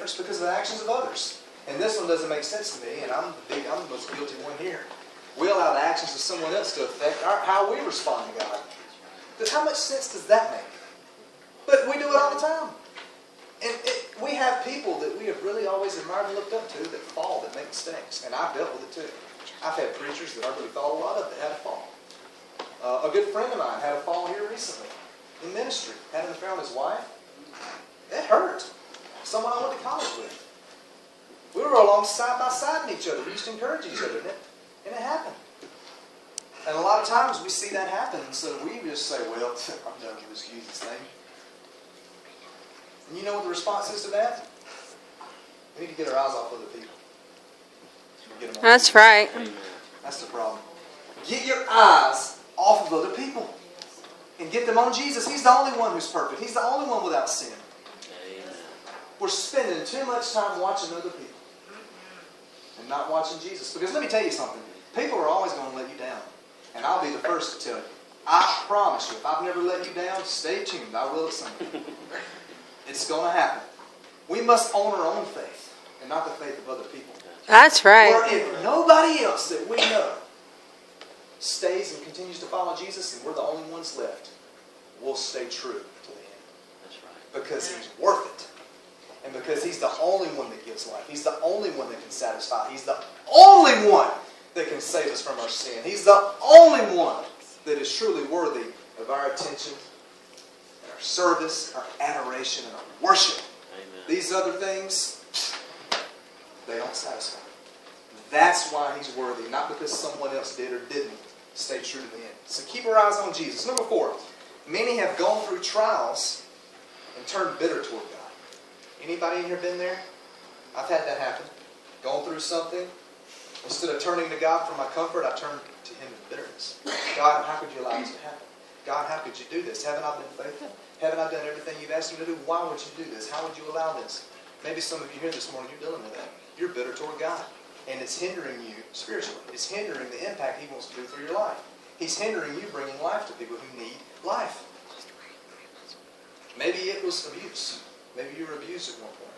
difference because of the actions of others. And this one doesn't make sense to me, and I'm the most guilty one here. We allow the actions of someone else to affect how we respond to God. But how much sense does that make? But we do it all the time. And we have people that we have really always admired and looked up to that fall, that make mistakes. And I've dealt with it too. I've had preachers that I really thought a lot of that had a fall. A good friend of mine had a fall here recently in ministry. Had an affair on his wife. It hurt. Someone I went to college with. We were along side by side in each other. We used to encourage each other, and it happened. And a lot of times we see that happen, and so we just say, well, I'm done with this Jesus thing. And you know what the response is to that? We need to get our eyes off other people. That's right. That's the problem. Get your eyes off of other people. And get them on Jesus. He's the only one who's perfect. He's the only one without sin. We're spending too much time watching other people. And not watching Jesus. Because let me tell you something. People are always going to let you down. And I'll be the first to tell you. I promise you, if I've never let you down, stay tuned. I will at some point. It's going to happen. We must own our own faith. And not the faith of other people. That's right. Or if nobody else that we know stays and continues to follow Jesus, and we're the only ones left, we'll stay true to the end. That's right. Because He's worth it. And because He's the only one that gives life. He's the only one that can satisfy. He's the only one that can save us from our sin. He's the only one that is truly worthy of our attention, and our service, our adoration, and our worship. Amen. These other things, they don't satisfy. That's why He's worthy. Not because someone else did or didn't. Stay true to the end. So keep our eyes on Jesus. Number 4. Many have gone through trials and turned bitter toward God. Anybody in here been there? I've had that happen. Gone through something. Instead of turning to God for my comfort, I turned to Him in bitterness. God, how could you allow this to happen? God, how could you do this? Haven't I been faithful? Haven't I done everything You've asked me to do? Why would You do this? How would You allow this? Maybe some of you here this morning, you're dealing with that. You're bitter toward God. And it's hindering you spiritually. It's hindering the impact He wants to do through your life. He's hindering you bringing life to people who need life. Maybe it was abuse. Maybe you were abused at one point.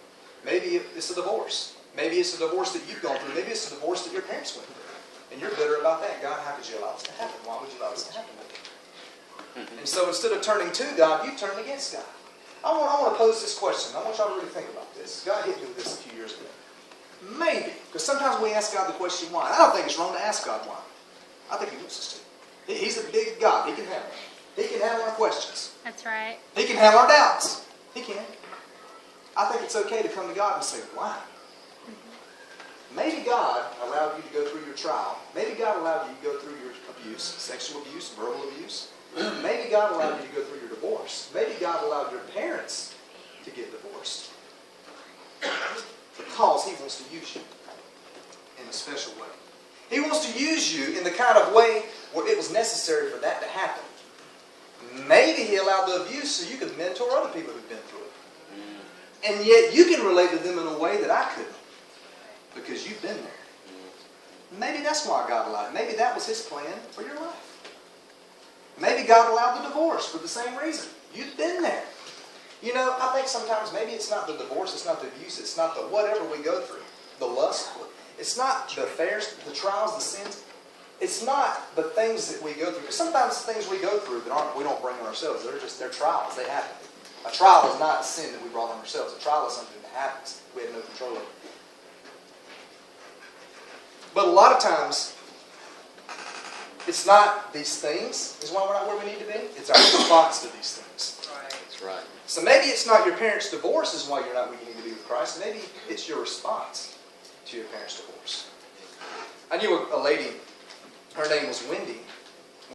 Maybe it's a divorce. Maybe it's a divorce that you've gone through. Maybe it's a divorce that your parents went through. And you're bitter about that. God, how could You allow this to happen? Why would You allow this to happen with me? And so instead of turning to God, you turn against God. I want to pose this question. I want y'all to really think about this. God hit me with this a few years ago. Maybe. Because sometimes we ask God the question why. I don't think it's wrong to ask God why. I think He wants us to. He's a big God. He can handle it. He can handle our questions. That's right. He can handle our doubts. He can. I think it's okay to come to God and say, why? Maybe God allowed you to go through your trial. Maybe God allowed you to go through your abuse, sexual abuse, verbal abuse. Maybe God allowed you to go through your divorce. Maybe God allowed your parents to get divorced. Because He wants to use you in a special way. He wants to use you in the kind of way where it was necessary for that to happen. Maybe He allowed the abuse so you could mentor other people who've been through it. And yet you can relate to them in a way that I couldn't. Because you've been there. Maybe that's why God allowed it. Maybe that was His plan for your life. Maybe God allowed the divorce for the same reason. You've been there. You know, I think sometimes maybe it's not the divorce, it's not the abuse, it's not the whatever we go through. The lust. It's not the affairs, the trials, the sins. It's not the things that we go through. Because sometimes the things we go through that we don't bring on ourselves. They're trials. They happen. A trial is not a sin that we brought on ourselves. A trial is something that happens. We have no control over it. But a lot of times, it's not these things is why we're not where we need to be. It's our response to these things. That's right. So maybe it's not your parents' divorce is why you're not where you need to be with Christ. Maybe it's your response to your parents' divorce. I knew a lady, her name was Wendy,